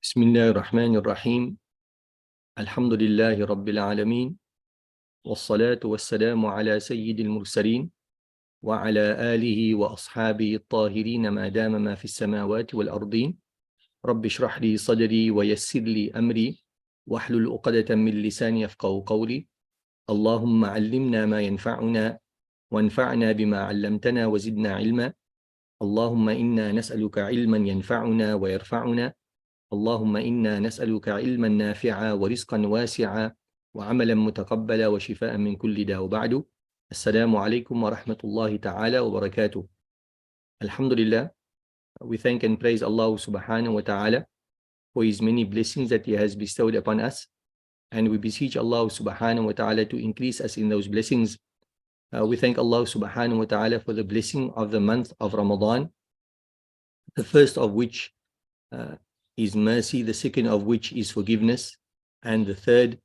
بسم الله الرحمن الرحيم الحمد لله رب العالمين والصلاة والسلام على سيد المرسلين وعلى آله وأصحابه الطاهرين ما دام ما في السماوات والأرضين رب اشرح لي صدري ويسر لي أمري واحلل عقدة من لساني يفقهوا قولي اللهم علمنا ما ينفعنا وانفعنا بما علمتنا وزدنا علما اللهم إنا نسألك علما ينفعنا ويرفعنا اللهم إنا نسألك علما نافعا ورزقا واسعا وعملا متقبلا وشفاء من كل داء وبعد السلام عليكم ورحمة الله تعالى وبركاته. Alhamdulillah, we thank and praise Allah subhanahu wa ta'ala for his many blessings that he has bestowed upon us, and we beseech Allah subhanahu wa ta'ala to increase us in those blessings. We thank Allah subhanahu wa ta'ala for the blessing of the month of Ramadan, the first of which is mercy, the second of which is forgiveness, and the third,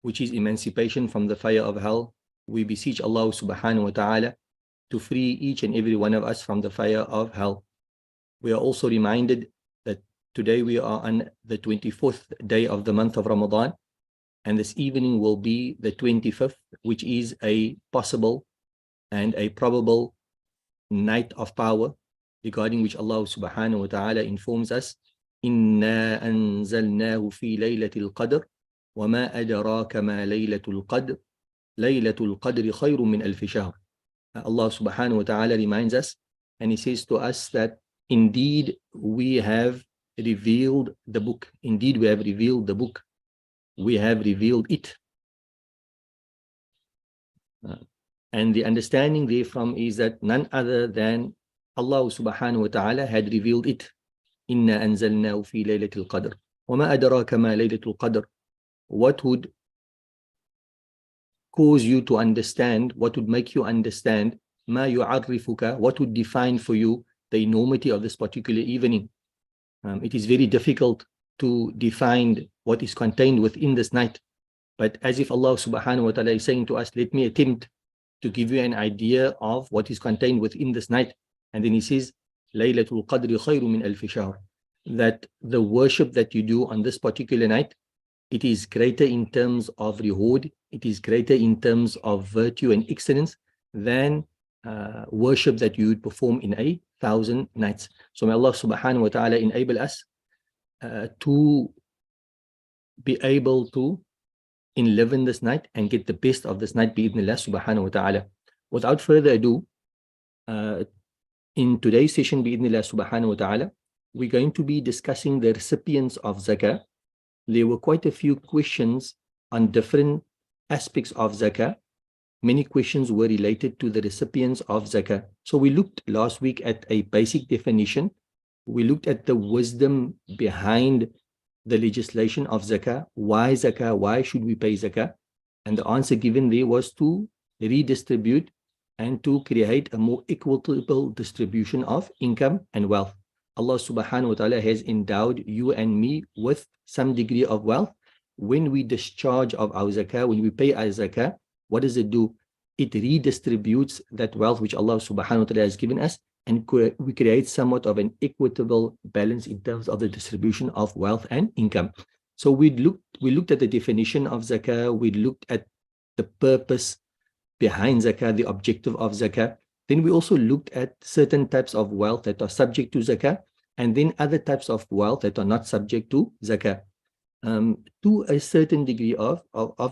which is emancipation from the fire of hell. We beseech Allah subhanahu wa ta'ala to free each and every one of us from the fire of hell. We are also reminded that today we are on the 24th day of the month of Ramadan, and this evening will be the 25th, which is a possible and a probable night of power, regarding which Allah subhanahu wa ta'ala informs us, إِنَّا أَنزَلْنَاهُ فِي لَيْلَةِ الْقَدْرِ وَمَا أَدْرَاكَ مَا لَيْلَةُ الْقَدْرِ لَيْلَةُ الْقَدْرِ خَيْرٌ مِنْ أَلْفِ شَهْرٍ. Allah subhanahu wa ta'ala reminds us, and he says to us that indeed we have revealed the book. Indeed we have revealed the book. We have revealed it. And the understanding therefrom is that none other than Allah subhanahu wa ta'ala had revealed it. إِنَّا أَنزَلْنَاهُ فِي لَيْلَةِ الْقَدْرِ وَمَا أَدْرَاكَ مَا لَيْلَةُ الْقَدْرِ. What would cause you to understand, what would make you understand, مَا يُعَرِّفُكَ, what would define for you the enormity of this particular evening? It is very difficult to define what is contained within this night. But as if Allah subhanahu wa ta'ala is saying to us, let me attempt to give you an idea of what is contained within this night. And then he says, Laylatul Qadri khayru min alfi shahr. That the worship that you do on this particular night, it is greater in terms of reward, it is greater in terms of virtue and excellence than worship that you would perform in 1,000 nights. So may Allah subhanahu wa ta'ala enable us to be able to live in this night and get the best of this night bi'idhnillah subhanahu wa ta'ala. Without further ado, in today's session bi'idhnillah subhanahu wa ta'ala, we're going to be discussing the recipients of zakah. There were quite a few questions on different aspects of zakah. Many questions were related to the recipients of zakah. So we looked last week at a basic definition. We looked at the wisdom behind the legislation of zakah. Why zakah? Why should we pay zakah? And the answer given there was to redistribute and to create a more equitable distribution of income and wealth. Allah subhanahu wa ta'ala has endowed you and me with some degree of wealth. When we discharge of our zakah, when we pay our zakah, what does it do? It redistributes that wealth which Allah subhanahu wa ta'ala has given us, and we create somewhat of an equitable balance in terms of the distribution of wealth and income. So we looked at the definition of zakah, we looked at the purpose behind zakah, the objective of zakah. Then we also looked at certain types of wealth that are subject to zakah, and then other types of wealth that are not subject to zakah, to a certain degree of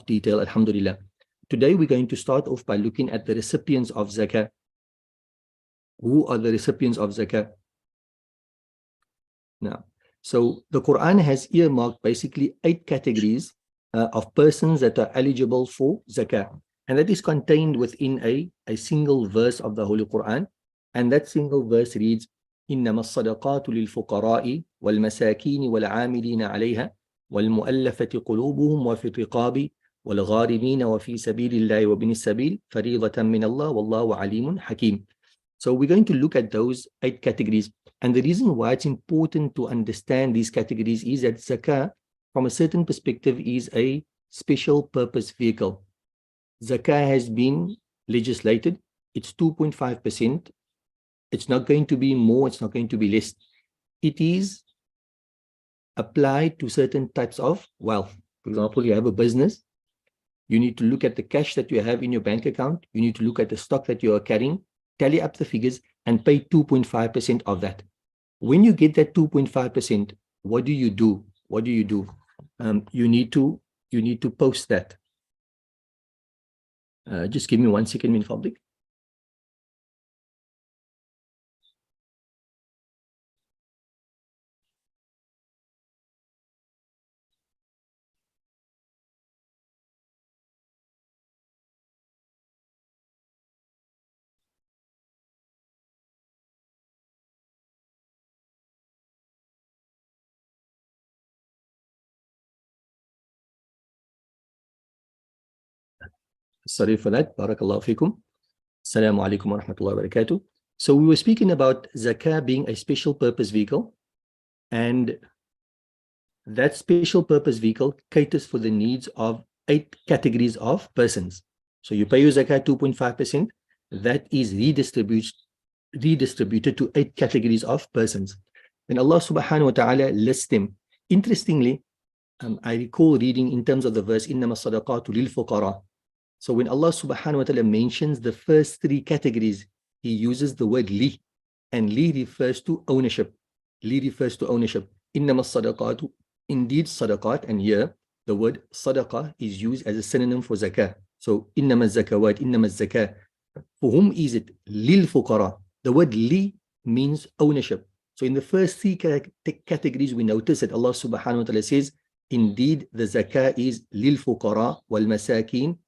detail, alhamdulillah. Today we're going to start off by looking at the recipients of zakah. Who are the recipients of zakah? Now, so the Quran has earmarked basically 8 categories of persons that are eligible for zakah. And that is contained within a single verse of the Holy Quran. And that single verse reads, إِنَّمَا الصَّدَقَاتُ لِلْفُقَرَاءِ وَالْمَسَاكِينِ وَالْعَامِلِينَ عَلَيْهَا وَالْمُؤَلَّفَةِ قُلُوبُهُمْ وَفِي الرِّقَابِ وَالْغَارِمِينَ وَفِي سَبِيلِ اللَّهِ وَابْنِ السَّبِيلِ فَرِيضَةً مِّنَ اللَّهِ وَاللَّهُ عَلِيمٌ حَكِيمٌ. So we're going to look at those 8 categories. And the reason why it's important to understand these categories is that zakah, from a certain perspective, is a special purpose vehicle. Zakah has been legislated. It's 2.5%. It's not going to be more, it's not going to be less. It is applied to certain types of wealth. For example, you have a business. You need to look at the cash that you have in your bank account. You need to look at the stock that you are carrying, tally up the figures, and pay 2.5% of that. When you get that 2.5%, what do you do? What do you do? You need to post that. Just give me 1 second, min fadlik. Sorry for that. Barakallahu fikum. Assalamu alaikum wa rahmatullahi wa barakatuh. So we were speaking about zakah being a special purpose vehicle, and that special purpose vehicle caters for the needs of 8 categories of persons. So you pay your zakah 2.5%, that is redistributed to 8 categories of persons. And Allah subhanahu wa ta'ala lists them. Interestingly, I recall reading in terms of the verse, إِنَّمَا الصَّدَقَاتُ لِلْفُقَرَاءِ. So when Allah subhanahu wa ta'ala mentions the first 3 categories, He uses the word li, and li refers to ownership. Li refers to ownership. إِنَّمَا الصَّدَقَاتُ. Indeed, sadaqat, and here the word sadaqah is used as a synonym for zakah. So إِنَّمَا الزَّكَوَاتِ إِنَّمَا الزَّكَاةِ. For whom is it? Lil fuqara. The word li means ownership. So in the first 3 categories, we notice that Allah subhanahu wa ta'ala says, indeed, the zakah is lil fuqara wal masakin.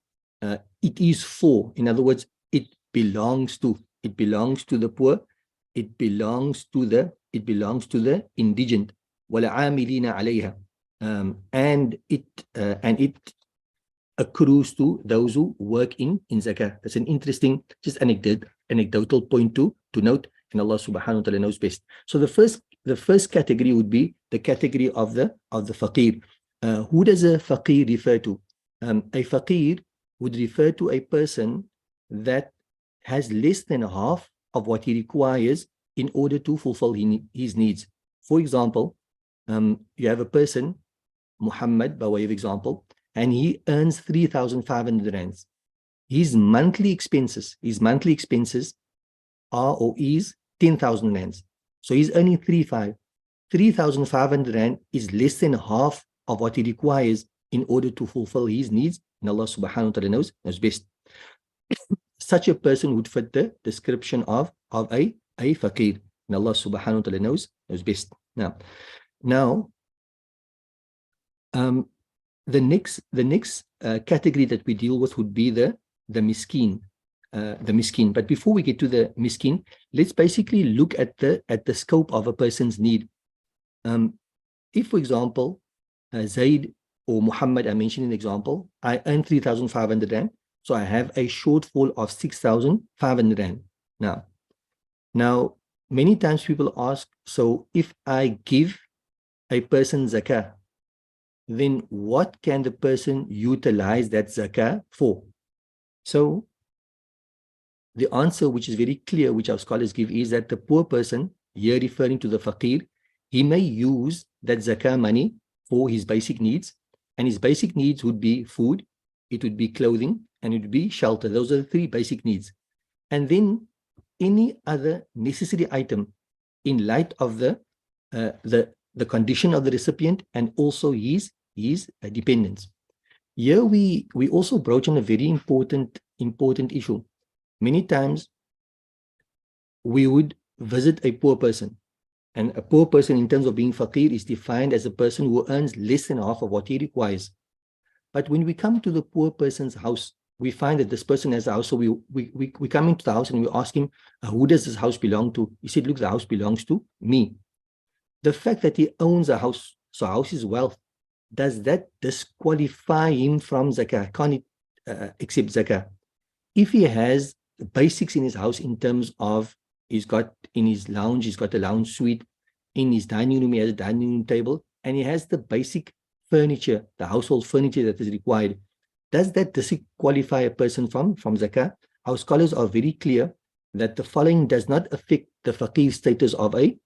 It is for, in other words, it belongs to the poor, it belongs to the indigent. Wala amilina alayha. And it accrues to those who work in zakah. That's an interesting, just anecdotal point to note, and Allah subhanahu wa ta'ala knows best. So the first category would be the category of the faqir. Who does a faqir refer to? A faqir would refer to a person that has less than half of what he requires in order to fulfill his needs. For example, you have a person, Muhammed, by way of example, and he earns 3,500 rands. His monthly expenses are or is 10,000 rands. So he's earning 3,500 rand is less than half of what he requires in order to fulfill his needs, and Allah subhanahu wa ta'ala knows best. Such a person would fit the description of a faqir, and Allah subhanahu wa ta'ala knows best. Now, the next category that we deal with would be the miskin. But before we get to the miskin, let's basically look at the scope of a person's need. If, for example, Zaid or Muhammad, I mentioned an example, I earn 3,500 rand, so I have a shortfall of 6,500 rand. Now, many times people ask, so if I give a person zakah, then what can the person utilize that zakah for? So the answer, which is very clear, which our scholars give, is that the poor person, here referring to the faqir, he may use that zakah money for his basic needs, and his basic needs would be food, it would be clothing, and it would be shelter. Those are the 3 basic needs. And then any other necessary item in light of the condition of the recipient and also his dependents. Here we also broach on a very important issue. Many times we would visit a poor person, and a poor person in terms of being faqir is defined as a person who earns less than half of what he requires. But when we come to the poor person's house, we find that this person has a house. So we come into the house and we ask him, who does this house belong to? He said, look, the house belongs to me. The fact that he owns a house, so house is wealth, does that disqualify him from zakah? Can't he accept zakah? If he has the basics in his house in terms of, he's got in his lounge, he's got a lounge suite, in his dining room, he has a dining room table, and he has the basic furniture, the household furniture that is required, does that disqualify a person from zakah? Our scholars are very clear that the following does not affect the faqir status of a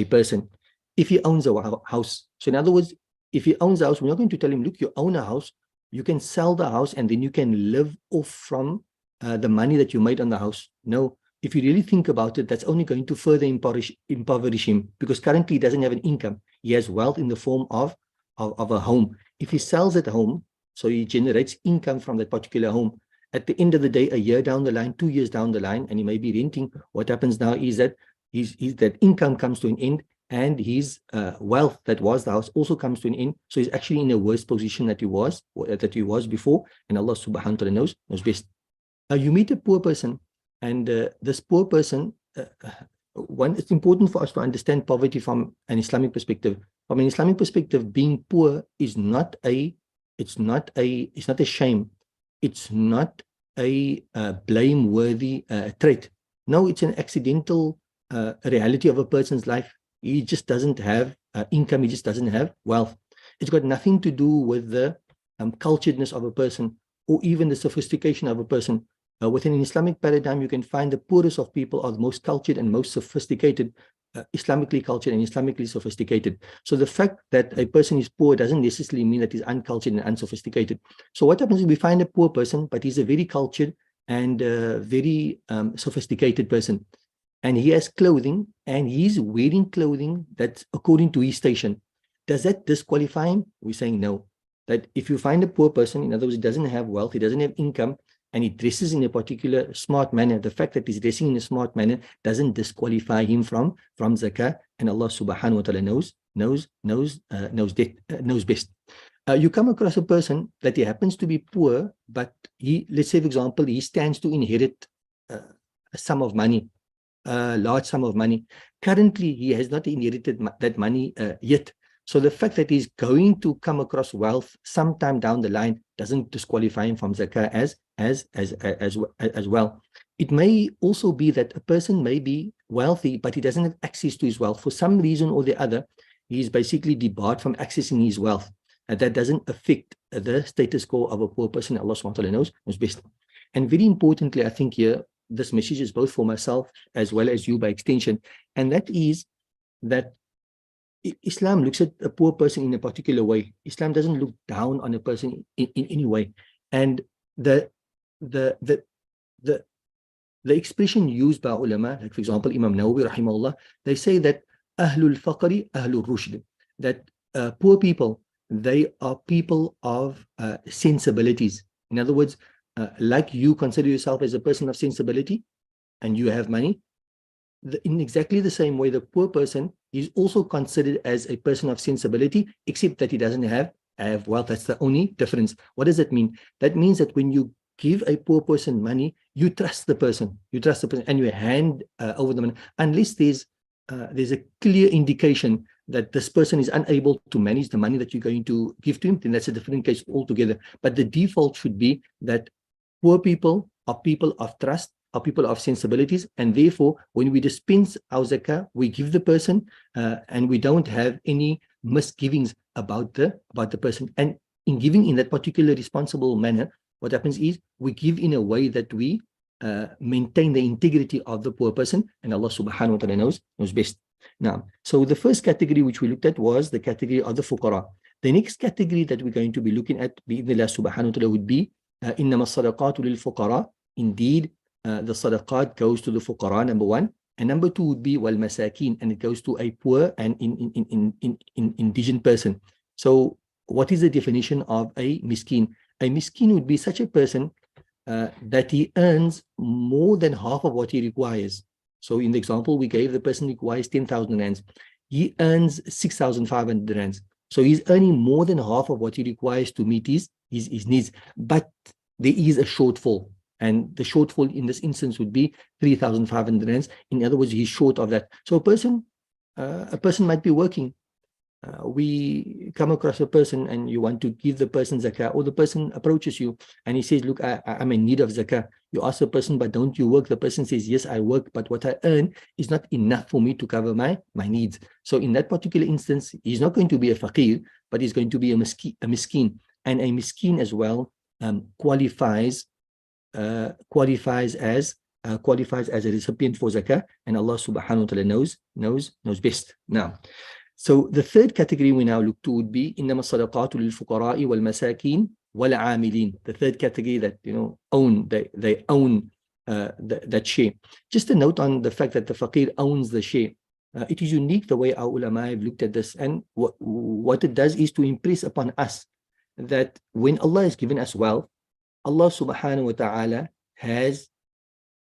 person. if he owns a house. So in other words, if he owns a house, we're not going to tell him, look, you own a house, you can sell the house and then you can live off from the money that you made on the house. No, if you really think about it, that's only going to further impoverish him, because currently he doesn't have an income. He has wealth in the form of a home. If he sells that home, so he generates income from that particular home, at the end of the day, a year down the line, 2 years down the line, and he may be renting, what happens now is that that income comes to an end, and his wealth that was the house also comes to an end. So he's actually in a worse position that he was before, and Allah subhanahu wa ta'ala knows best. You meet a poor person, and this poor person, it's important for us to understand poverty from an Islamic perspective. From an Islamic perspective, being poor is not a shame. It's not a blameworthy trait. No, it's an accidental reality of a person's life. He just doesn't have income. He just doesn't have wealth. It's got nothing to do with the culturedness of a person, or even the sophistication of a person. Within an Islamic paradigm, you can find the poorest of people are the most cultured and most sophisticated, Islamically cultured and Islamically sophisticated. So the fact that a person is poor doesn't necessarily mean that he's uncultured and unsophisticated. So what happens is we find a poor person, but he's a very cultured and very sophisticated person. And he has clothing, and he's wearing clothing that's according to his station. Does that disqualify him? We're saying no. That if you find a poor person, in other words, he doesn't have wealth, he doesn't have income, and he dresses in a particular smart manner, the fact that he's dressing in a smart manner doesn't disqualify him from zakah, and Allah subhanahu wa ta'ala knows best. You come across a person that he happens to be poor, but let's say, for example, he stands to inherit a sum of money, a large sum of money. Currently, he has not inherited that money yet. So the fact that he's going to come across wealth sometime down the line doesn't disqualify him from zakah as well. It may also be that a person may be wealthy, but he doesn't have access to his wealth. For some reason or the other, he's basically debarred from accessing his wealth. And that doesn't affect the status quo of a poor person. Allah subhanahu wa ta'ala knows best. And very importantly, I think here, this message is both for myself as well as you by extension. And that is that Islam looks at a poor person in a particular way. Islam doesn't look down on a person in any way. And the expression used by ulama, like for example, Imam Nawawi rahimahullah, they say that Ahlul Faqri, Ahlul Rushd, that poor people, they are people of sensibilities. In other words, like you consider yourself as a person of sensibility and you have money, in exactly the same way, the poor person is also considered as a person of sensibility, except that he doesn't have wealth. That's the only difference. What does that mean? That means that when you give a poor person money, you trust the person. And you hand over the money, unless there's a clear indication that this person is unable to manage the money that you're going to give to him, then that's a different case altogether. But the default should be that poor people are people of trust, are people of sensibilities, and therefore when we dispense our zakah, we give the person and we don't have any misgivings about the person. And in giving in that particular responsible manner, what happens is we give in a way that we maintain the integrity of the poor person, and Allah subhanahu wa ta'ala knows best. Now, so the first category which we looked at was the category of the fuqara. The next category that we're going to be looking at, bi-idhnillah subhanahu wa ta'ala, would be innama sadaqatu lil fuqara. Indeed, the sadaqat goes to the fuqara, number one, and number two would be wal masakin, and it goes to a poor and indigent person. So what is the definition of a miskin? A miskin would be such a person that he earns more than half of what he requires. So in the example we gave, the person requires 10,000 rands. He earns 6,500 rands. So he's earning more than half of what he requires to meet his needs. But there is a shortfall. And the shortfall in this instance would be 3,500 rands. In other words, he's short of that. So a person might be working. We come across a person and you want to give the person zakah, or the person approaches you and he says, look, I'm in need of zakah. You ask the person, but don't you work? The person says, yes, I work, but what I earn is not enough for me to cover my needs. So in that particular instance, he's not going to be a faqir, but he's going to be a miskin. And a miskin as well qualifies as a recipient for zakah, and Allah subhanahu wa ta'ala knows best. Now, So the third category we now look to would be إنما الصدقات للفقراء والمساكين والعاملين. The third category that own, they own that share. Just a note on the fact that the faqir owns the share. It is unique the way our ulama have looked at this, and what it does is to impress upon us that when Allah has given us wealth, Allah subhanahu wa ta'ala has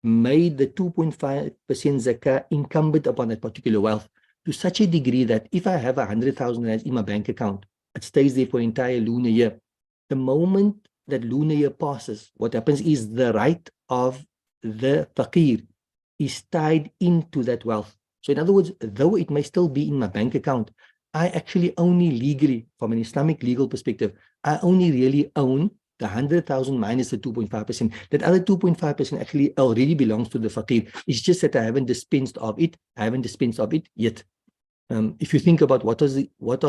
made the 2.5% zakah incumbent upon that particular wealth to such a degree that if I have 100,000 rands in my bank account, it stays there for an entire lunar year. The moment that lunar year passes, what happens is the right of the faqir is tied into that wealth. So in other words, though it may still be in my bank account, I actually only legally, from an Islamic legal perspective, I only really own the 100,000 minus the 2.5%. That other 2.5% actually already belongs to the faqir. It's just that I haven't dispensed of it. I haven't dispensed of it yet. If you think about what are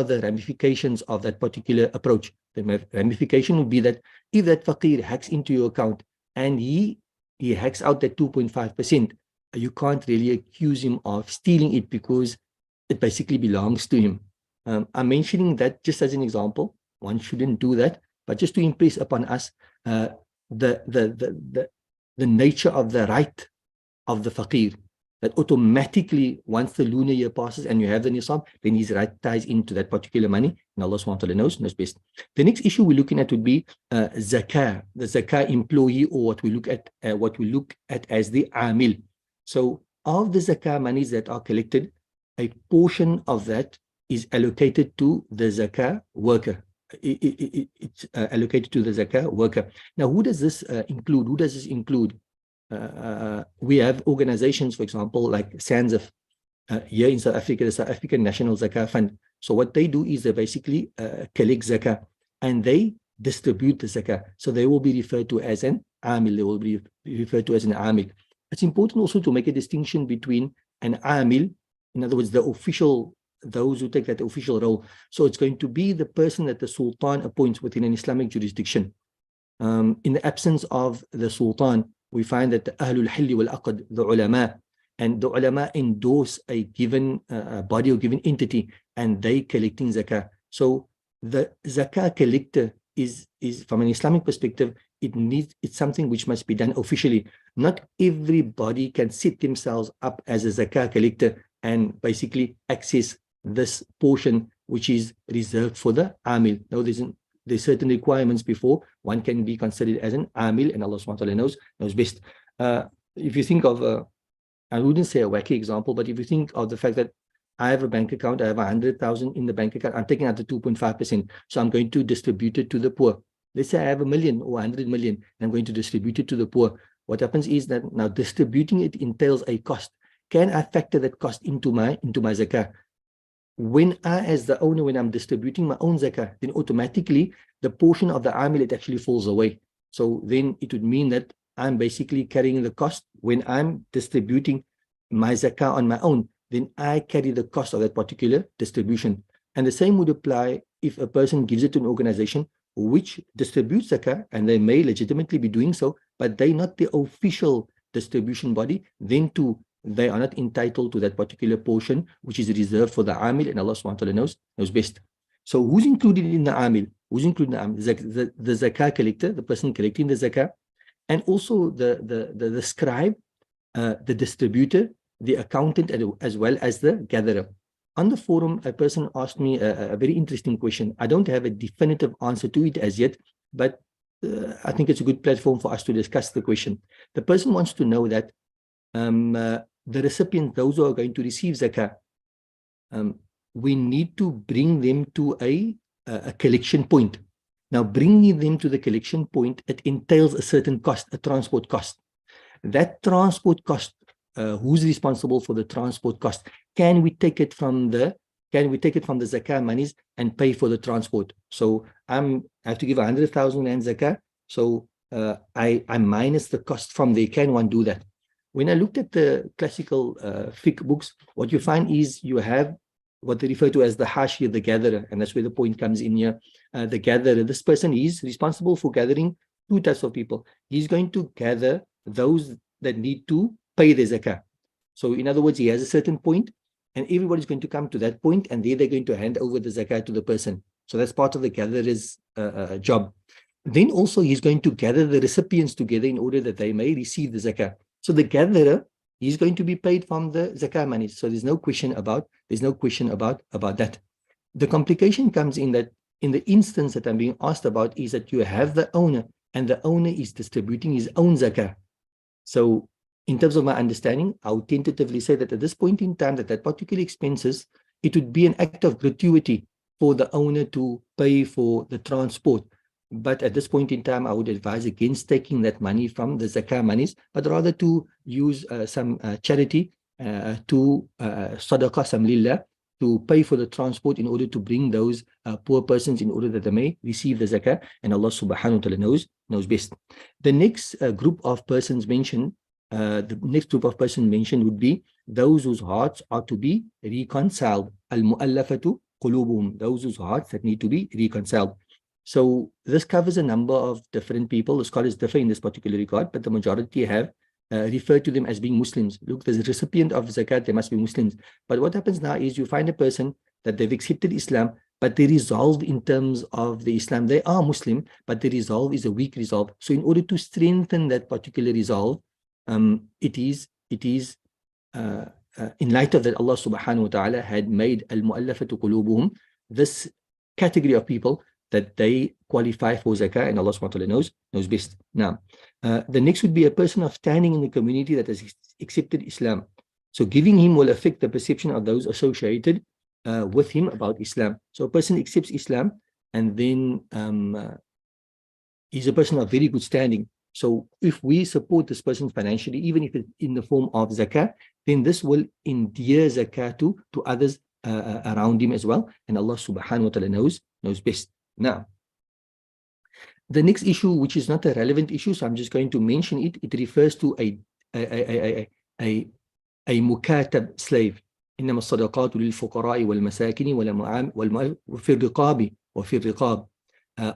the ramifications of that particular approach, the ramification would be that if that faqir hacks into your account and he hacks out that 2.5%, you can't really accuse him of stealing it because it basically belongs to him. I'm mentioning that just as an example. One shouldn't do that, but just to impress upon us the nature of the right of the faqir, that automatically once the lunar year passes and you have the nisab, then his right ties into that particular money, and Allah subhanahu wa ta'ala knows best. The next issue we're looking at would be zakah, the zakah employee, or what we look at as the amil. So of the zakah monies that are collected, a portion of that is allocated to the zakah worker. It's allocated to the zakah worker. Now, who does this include? Who does this include? We have organizations, for example, like SANZF here in South Africa, the South African National Zakah Fund. So what they do is they basically collect zakah and they distribute the zakah. So they will be referred to as an amil. They will be referred to as an amil. It's important also to make a distinction between an amil, in other words, the official, those who take that official role. So it's going to be the person that the Sultan appoints within an Islamic jurisdiction. In the absence of the Sultan, we find that the Ahlul Hilli wal Aqd, the ulama, and the ulama endorse a given body or given entity, and they collecting zakah. So the zakah collector is from an Islamic perspective, it's something which must be done officially. Not everybody can set themselves up as a zakah collector and basically access this portion which is reserved for the amil. Now there's certain requirements before one can be considered as an amil, and Allah subhanahu wa ta'ala knows best. If you think of I wouldn't say a wacky example, but if you think of the fact that I have a bank account, I have 100,000 in the bank account, I'm taking out the 2.5%, so I'm going to distribute it to the poor. Let's say I have 1 million or 100 million, and I'm going to distribute it to the poor. What happens is that now distributing it entails a cost. Can I factor that cost into my zakah? When I, as the owner, when I'm distributing my own zakah, then automatically the portion of the amil, it actually falls away. So then it would mean that I'm basically carrying the cost. When I'm distributing my zakah on my own, then I carry the cost of that particular distribution. And the same would apply if a person gives it to an organization which distributes zakah, and they may legitimately be doing so, but they're not the official distribution body, then too, they are not entitled to that particular portion which is reserved for the amil, and Allah subhanahu wa ta'ala knows best. So who's included in the amil? Who's included in the amil? The zakah collector, the person collecting the zakah, and also the scribe, the distributor, the accountant, as well as the gatherer. On the forum, a person asked me a very interesting question. I don't have a definitive answer to it as yet, but I think it's a good platform for us to discuss the question. The person wants to know that the recipients, those who are going to receive zakah, we need to bring them to a collection point. Now, bringing them to the collection point, it entails a certain cost, a transport cost. That transport cost, who's responsible for the transport cost? Can we take it from the zakah monies and pay for the transport? So I have to give 100,000 rand zakah. So I minus the cost from there. Can one do that? When I looked at the classical fiqh books, what you find is you have what they refer to as the hashir, the gatherer, and that's where the point comes in here. The gatherer, this person is responsible for gathering two types of people. He's going to gather those that need to pay the zakah. So in other words, he has a certain point, and everybody's going to come to that point, and they're going to hand over the zakat to the person. So that's part of the gatherer's job. Then also he's going to gather the recipients together in order that they may receive the zakah. So the gatherer, he's going to be paid from the zakah money. So there's no question about that. The complication comes in that in the instance that I'm being asked about is that you have the owner, and the owner is distributing his own zakah. So in terms of my understanding, I would tentatively say that at this point in time, that particular expenses, it would be an act of gratuity for the owner to pay for the transport. But at this point in time, I would advise against taking that money from the zakah monies, but rather to use some charity to sadaqah, some lillah, to pay for the transport in order to bring those poor persons in order that they may receive the zakah, and Allah subhanahu wa ta'ala knows best. The next group of persons mentioned, would be those whose hearts are to be reconciled. Al-mu'allafatu qulubuhum, those whose hearts that need to be reconciled. So this covers a number of different people. The scholars differ in this particular regard, but the majority have referred to them as being Muslims. Look, there's a recipient of zakat, they must be Muslims. But what happens now is you find a person that they've accepted Islam, but they resolve in terms of the Islam. They are Muslim, but the resolve is a weak resolve. So in order to strengthen that particular resolve, it is in light of that, Allah subhanahu wa ta'ala had made al-mu'allafatu qulubuhum, this category of people, that they qualify for zakah, and Allah subhanahu wa ta'ala knows best. Now, the next would be a person of standing in the community that has accepted Islam. So giving him will affect the perception of those associated with him about Islam. So a person accepts Islam, and then he's a person of very good standing. So if we support this person financially, even if it's in the form of zakah, then this will endear zakah to others around him as well. And Allah subhanahu wa ta'ala knows best. Now, the next issue, which is not a relevant issue, so I'm just going to mention it. It refers to a mukatab slave. إنما الصدقات للفقراء والمساكين وفي الرقاب وفي الرقاب.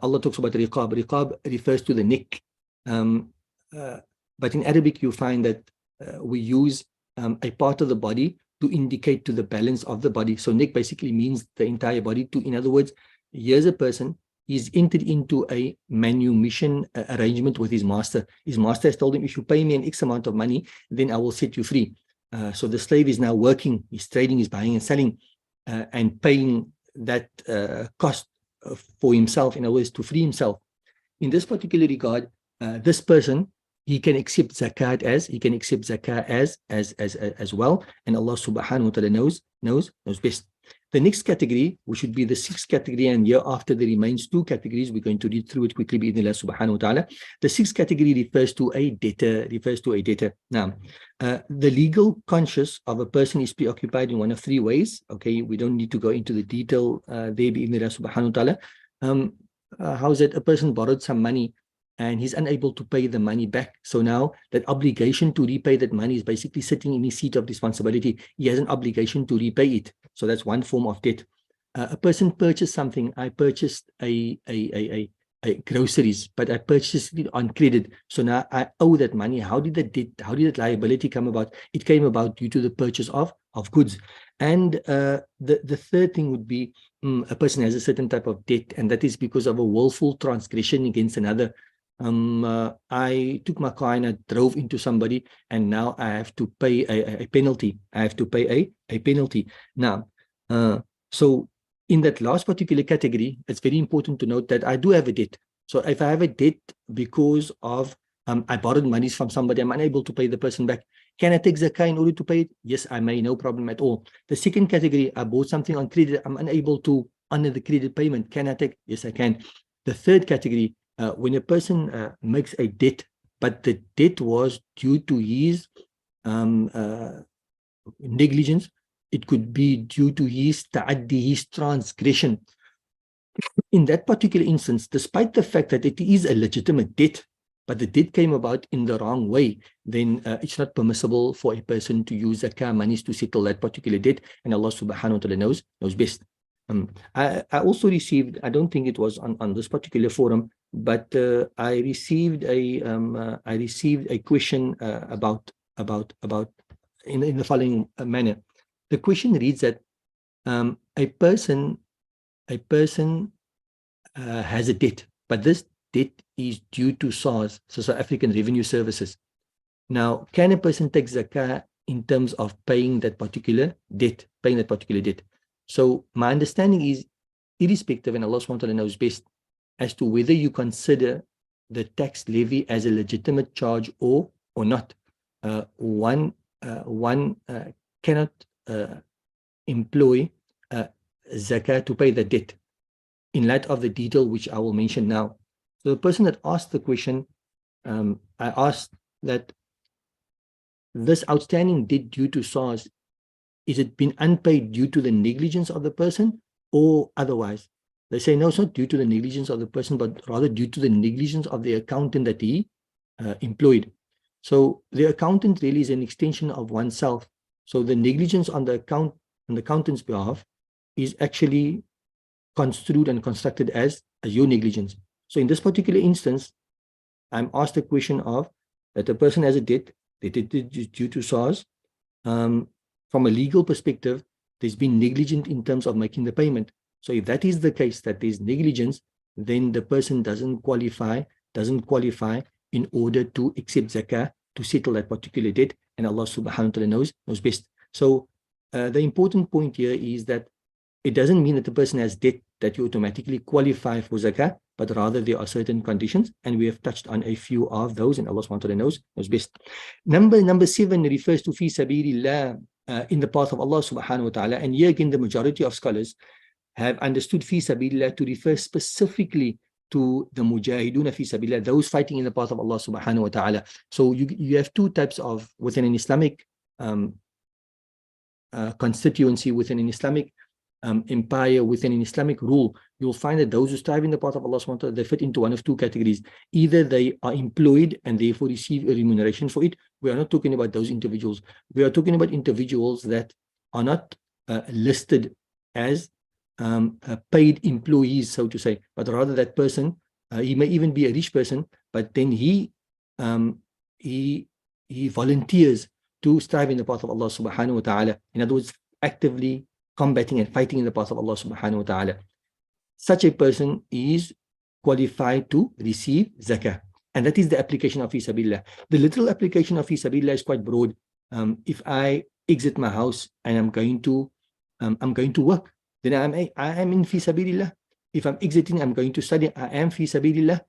Allah talks about riqab. Riqab refers to the neck. But in Arabic, you find that we use a part of the body to indicate to the balance of the body. So neck basically means the entire body. In other words, here's a person, he's entered into a manumission arrangement with his master. His master has told him, if you pay me an X amount of money, then I will set you free. So the slave is now working, he's trading, he's buying and selling, and paying that cost for himself, in other words, to free himself. In this particular regard, this person, he can accept zakat as well, and Allah subhanahu wa ta'ala knows best. The next category, which should be the sixth category, and hereafter there remains two categories. We're going to read through it quickly bi-idhnillah subhanahu wa ta'ala. The sixth category refers to a debtor. Now, the legal conscience of a person is preoccupied in one of three ways. Okay, we don't need to go into the detail there bi-idhnillah subhanahu wa ta'ala. How is it a person borrowed some money and he's unable to pay the money back? So now that obligation to repay that money is basically sitting in his seat of responsibility. He has an obligation to repay it. So that's one form of debt. A person purchased something. I purchased a groceries, but I purchased it on credit. So now I owe that money. How did that liability come about? It came about due to the purchase of goods. And the third thing would be a person has a certain type of debt, and that is because of a willful transgression against another. I took my car and I drove into somebody, and now I have to pay a penalty. A penalty. Now, so in that last particular category, it's very important to note that I do have a debt. So if I have a debt because of I borrowed monies from somebody, I'm unable to pay the person back. Can I take zakah in order to pay it? Yes, I may, no problem at all. The second category, I bought something on credit, I'm unable to honor the credit payment. Can I take? Yes, I can. The third category, when a person makes a debt, but the debt was due to his negligence, it could be due to his ta'addi, his transgression. In that particular instance, despite the fact that it is a legitimate debt, but the debt came about in the wrong way, then it's not permissible for a person to use zakah monies to settle that particular debt, and Allah subhanahu wa ta'ala knows best. I also received, I don't think it was on this particular forum, but I received a question about in the following manner. The question reads that a person has a debt, but this debt is due to SARS, so South African Revenue Services. Now, can a person take zakah in terms of paying that particular debt, So my understanding is, irrespective, and Allah SWT knows best, as to whether you consider the tax levy as a legitimate charge or not. One cannot employ zakah to pay the debt in light of the detail which I will mention now. So the person that asked the question, I asked that this outstanding debt due to SARS, is it been unpaid due to the negligence of the person or otherwise? They say, no, it's not due to the negligence of the person, but rather due to the negligence of the accountant that he employed. So the accountant really is an extension of oneself. So the negligence on the accountant's behalf is actually construed and constructed as your negligence. So in this particular instance, I'm asked a question of that the person has a debt, that it is due to SARS. From a legal perspective, there's been negligent in terms of making the payment. So if that is the case, that there's negligence, then the person doesn't qualify in order to accept zakah to settle that particular debt, and Allah subhanahu wa ta'ala knows best. So the important point here is that it doesn't mean that the person has debt that you automatically qualify for zakah, but rather there are certain conditions, and we have touched on a few of those, and Allah subhanahu wa ta'ala knows best. Number 7 refers to fi sabilillah, in the path of Allah subhanahu wa ta'ala, and here again the majority of scholars have understood fi sabilillah to refer specifically to the mujahiduna fi sabilillah, those fighting in the path of Allah subhanahu wa ta'ala. So you have two types of, within an Islamic constituency, within an Islamic empire, within an Islamic rule, you'll find that those who strive in the path of Allah subhanahu wa ta'ala, they fit into one of two categories. Either they are employed and therefore receive a remuneration for it. We are not talking about those individuals. We are talking about individuals that are not listed as paid employees, so to say, but rather that person, he may even be a rich person, but then he volunteers to strive in the path of Allah subhanahu wa ta'ala. In other words, actively combating and fighting in the path of Allah subhanahu wa ta'ala. Such a person is qualified to receive zakah. And that is the application of fi sabilillah. The literal application of fi sabilillah is quite broad. If I exit my house and I'm going to work, then I am in fi sabilillah. If I'm exiting, I'm going to study, I am fi sabilillah,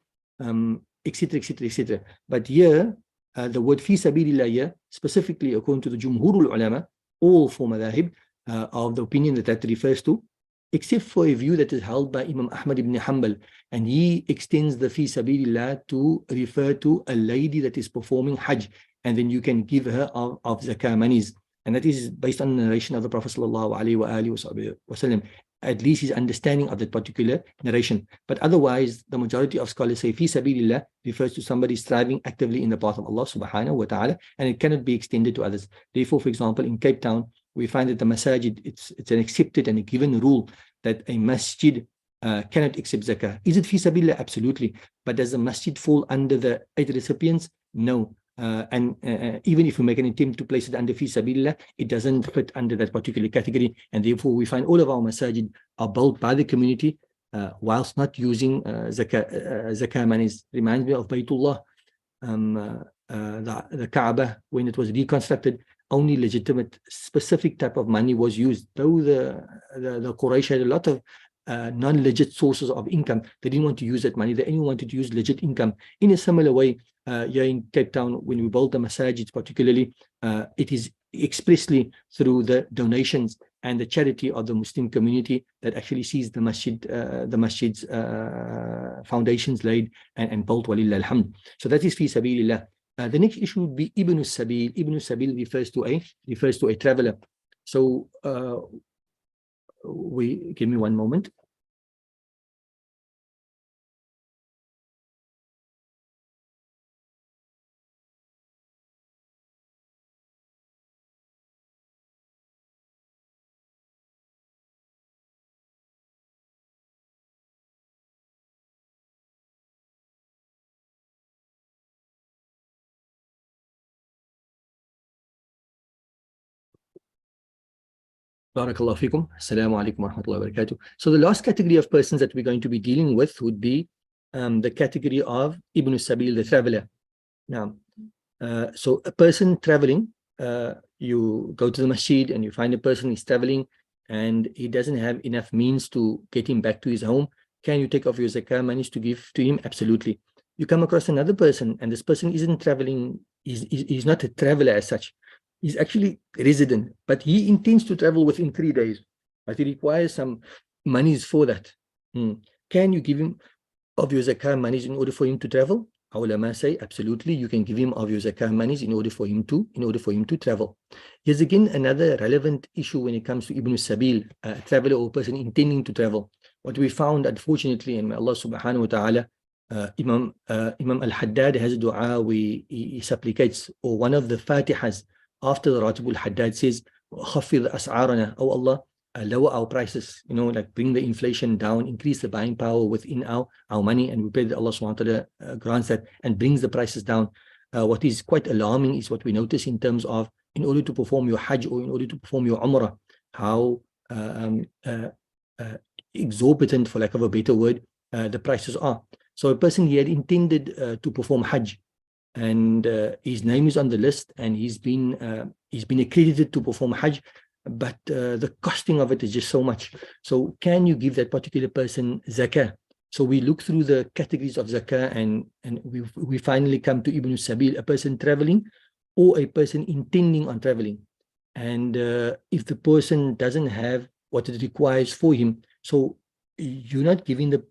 etc., etc., etc. But here, the word fi sabilillah here, specifically according to the Jumhurul Ulama, all four madhahib, of the opinion that refers to, except for a view that is held by Imam Ahmad ibn Hanbal, and he extends the fi sabilillah to refer to a lady that is performing Hajj, and then you can give her of zakah monies, and that is based on the narration of the Prophet sallallahu alaihi wasallam, at least his understanding of that particular narration. But otherwise, the majority of scholars say fi sabilillah refers to somebody striving actively in the path of Allah subhanahu wa ta'ala, and it cannot be extended to others. Therefore, for example, in Cape Town, we find that the masajid, it's an accepted and a given rule that a masjid cannot accept zakah. Is it fi sabilillah? Absolutely. But does the masjid fall under the 8 recipients? No. And even if we make an attempt to place it under fi sabilillah, it doesn't fit under that particular category. And therefore, we find all of our masajid are built by the community whilst not using zakah monies. Reminds me of Baytullah, the Kaaba, when it was reconstructed. Only legitimate, specific type of money was used. Though the Quraysh had a lot of non-legit sources of income, they didn't want to use that money. They only wanted to use legit income. In a similar way, here in Cape Town, when we build the masajids particularly, it is expressly through the donations and the charity of the Muslim community that actually sees the masjid's foundations laid and built, walillah alhamd. So that is fi sabilillah. The next issue would be Ibn Sabil. Ibn Sabil refers to a traveler. So give me one moment. Barakallahu fikum. Assalamu alaikum wa rahmatullahi wa barakatuh. So the last category of persons that we're going to be dealing with would be the category of Ibn Sabil, the traveler. Now, so a person traveling, you go to the masjid and you find a person is traveling and he doesn't have enough means to get him back to his home. Can you take off your zakah monies to give to him? Absolutely. You come across another person and this person isn't traveling, he's not a traveler as such. He's actually resident, but he intends to travel within 3 days, but he requires some monies for that. Can you give him of your zakah monies in order for him to travel? Our ulama say absolutely, you can give him of your zakah monies in order for him to travel. Here's again another relevant issue when it comes to Ibn Sabil, a traveler or person intending to travel. What we found, unfortunately, and may Allah subhanahu wa ta'ala, Imam al-Haddad has a dua where he supplicates, or one of the Fatihas after the Ratib al-Haddad says, خفض أسعارنا, oh Allah, lower our prices, like bring the inflation down, increase the buying power within our money, and we pray that Allah subhanahu wa ta'ala grants that and brings the prices down. What is quite alarming is what we notice in terms of, in order to perform your Hajj or in order to perform your Umrah, how exorbitant, for lack of a better word, the prices are. So a person, he had intended to perform Hajj, and his name is on the list, and he's been accredited to perform Hajj, but the costing of it is just so much. So can you give that particular person zakah? So we look through the categories of zakah, and we finally come to Ibn Sabil, a person traveling or a person intending on traveling. And if the person doesn't have what it requires for him, so you're not giving the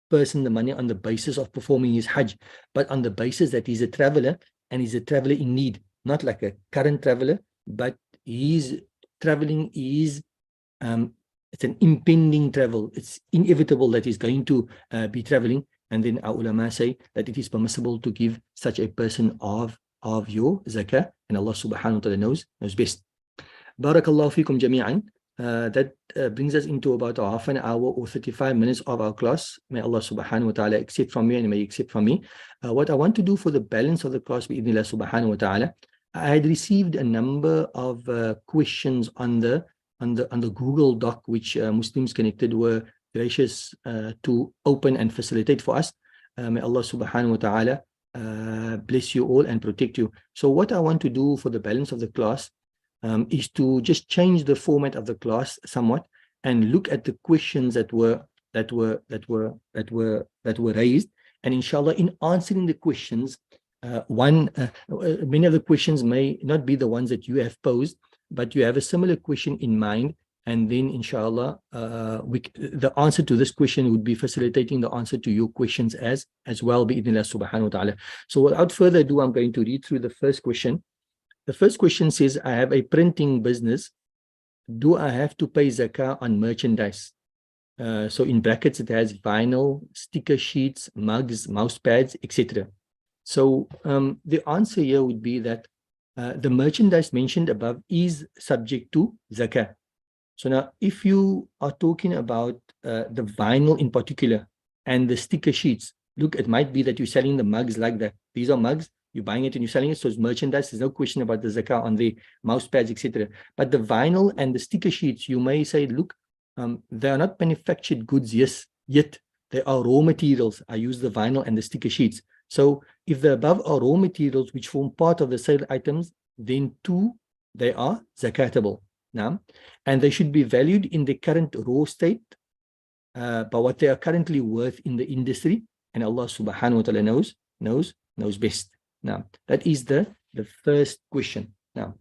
person the money on the basis of performing his Hajj, but on the basis that he's a traveler and he's a traveler in need, not like a current traveler, but he's traveling is it's an impending travel. It's inevitable that he's going to be traveling, and then our ulama say that it is permissible to give such a person of your zakah, and Allah subhanahu wa ta'ala knows best. Barakallahu fikum jami'an. That brings us into about a half an hour or 35 minutes of our class. May Allah subhanahu wa ta'ala accept from me, and may accept from me. What I want to do for the balance of the class, bi'idhnillah subhanahu wa ta'ala, I had received a number of questions on the Google Doc, which Muslims Connected were gracious to open and facilitate for us. May Allah subhanahu wa ta'ala bless you all and protect you. So what I want to do for the balance of the class is to just change the format of the class somewhat and look at the questions that were raised, and inshallah, in answering the questions, many of the questions may not be the ones that you have posed, but you have a similar question in mind, and then inshallah the answer to this question would be facilitating the answer to your questions as well, bi'idhnillah subhanahu wa ta'ala. So without further ado, I'm going to read through the first question. The first question says, I have a printing business. Do I have to pay zakah on merchandise? So in brackets, it has vinyl, sticker sheets, mugs, mouse pads, etc. So the answer here would be that the merchandise mentioned above is subject to zakah. So now, if you are talking about the vinyl in particular and the sticker sheets, look, it might be that you're selling the mugs like that. These are mugs. You're buying it and you're selling it, so it's merchandise. There's no question about the zakah on the mouse pads, etc. But the vinyl and the sticker sheets, you may say, look, they are not manufactured goods, yes, yet they are raw materials. I use the vinyl and the sticker sheets. So if the above are raw materials which form part of the sale items, then too, they are zakatable. Now, and they should be valued in the current raw state by what they are currently worth in the industry, and Allah subhanahu wa ta'ala knows best. Now, that is the first question. Now,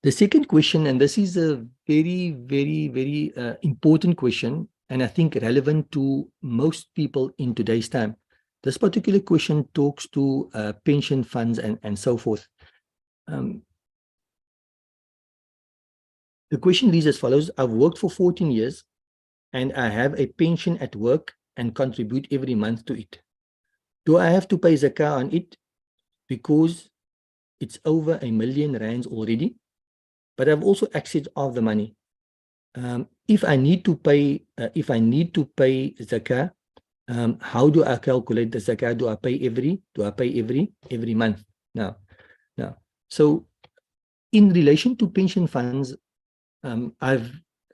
the second question, and this is a very, very, very important question, and I think relevant to most people in today's time. This particular question talks to pension funds and so forth. The question reads as follows. I've worked for 14 years and I have a pension at work and contribute every month to it. Do I have to pay zakah on it because it's over R1 million already? But I've also accessed all the money. If I need to pay zakah, how do I calculate the zakah? Do I pay every month? Now, so in relation to pension funds, Um, I've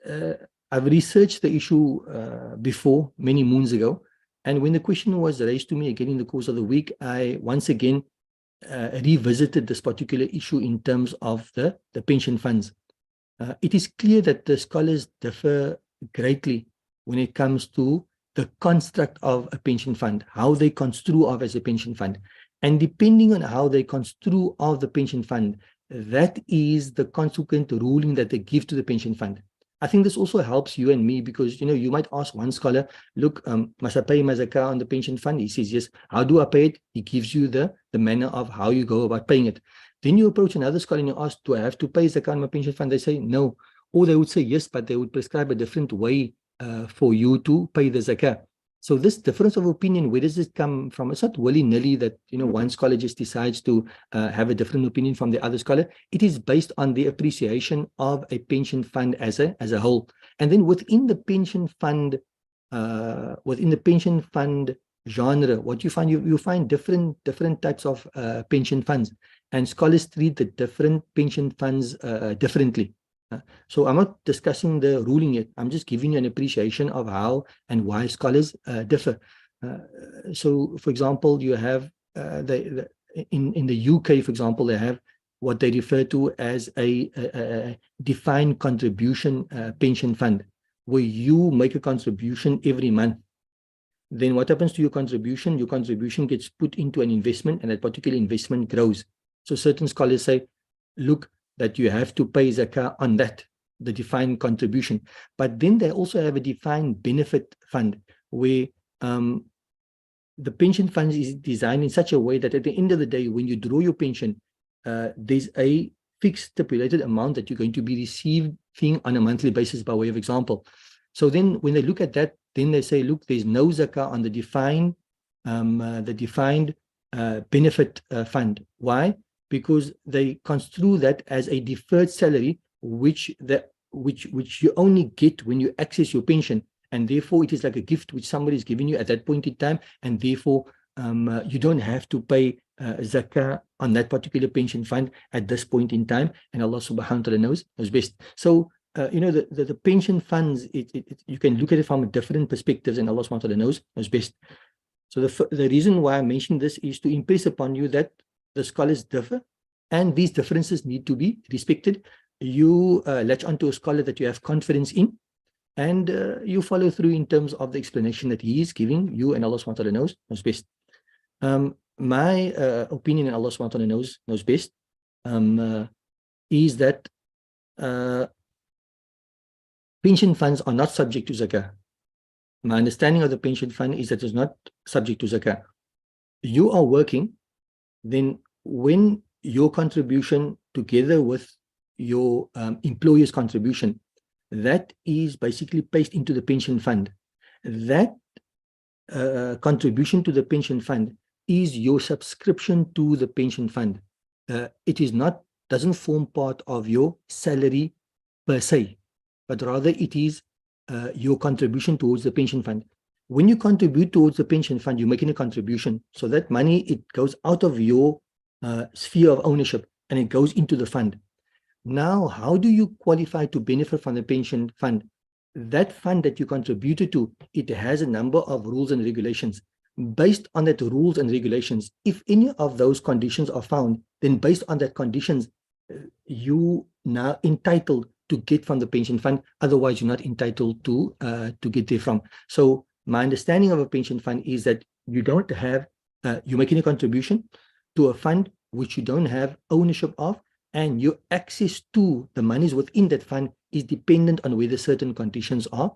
uh, I've researched the issue before, many moons ago, and when the question was raised to me again in the course of the week, I once again revisited this particular issue in terms of the pension funds. It is clear that the scholars differ greatly when it comes to the construct of a pension fund, how they construe of as a pension fund. And depending on how they construe of the pension fund, that is the consequent ruling that they give to the pension fund. I think this also helps you and me because, you might ask one scholar, look, must I pay my zakah on the pension fund? He says, yes. How do I pay it? He gives you the manner of how you go about paying it. Then you approach another scholar and you ask, do I have to pay zakah on my pension fund? They say, no. Or they would say, yes, but they would prescribe a different way for you to pay the zakah. So this difference of opinion, where does it come from? It's not willy-nilly that, one scholar just decides to have a different opinion from the other scholar. It is based on the appreciation of a pension fund as a whole. And then within the pension fund genre, what you find, you find different types of pension funds, and scholars treat the different pension funds differently. So I'm not discussing the ruling yet. I'm just giving you an appreciation of how and why scholars differ. So, for example, you have in the UK, for example, they have what they refer to as a defined contribution pension fund, where you make a contribution every month. Then what happens to your contribution? Your contribution gets put into an investment, and that particular investment grows. So certain scholars say, look, that you have to pay zakah on that, the defined contribution. But then they also have a defined benefit fund where the pension fund is designed in such a way that at the end of the day, when you draw your pension, there's a fixed stipulated amount that you're going to be receiving on a monthly basis, by way of example. So then when they look at that, then they say, look, there's no zakah on the defined benefit fund. Why? Because they construe that as a deferred salary, which you only get when you access your pension, and therefore it is like a gift which somebody is giving you at that point in time, and therefore you don't have to pay zakah on that particular pension fund at this point in time, and Allah subhanahu wa ta'ala knows best. So the pension funds, you can look at it from different perspectives, and Allah subhanahu wa ta'ala knows best. So the reason why I mentioned this is to impress upon you that the scholars differ, and these differences need to be respected. You latch onto a scholar that you have confidence in, and you follow through in terms of the explanation that he is giving you, and Allah subhanahu wa ta'ala knows best. My opinion, and Allah subhanahu wa ta'ala knows best, is that pension funds are not subject to zakah. My understanding of the pension fund is that it's not subject to zakah. You are working, then when your contribution together with your employer's contribution, that is basically placed into the pension fund. That contribution to the pension fund is your subscription to the pension fund. It is not, doesn't form part of your salary per se, but rather it is your contribution towards the pension fund. When you contribute towards the pension fund, you're making a contribution. So that money, it goes out of your sphere of ownership and it goes into the fund. Now, how do you qualify to benefit from the pension fund? That fund that you contributed to, it has a number of rules and regulations. Based on that rules and regulations, if any of those conditions are found, then based on that conditions, you now entitled to get from the pension fund. Otherwise, you're not entitled to get there from. So my understanding of a pension fund is that you don't have, you're making a contribution to a fund which you don't have ownership of, and your access to the monies within that fund is dependent on whether certain conditions are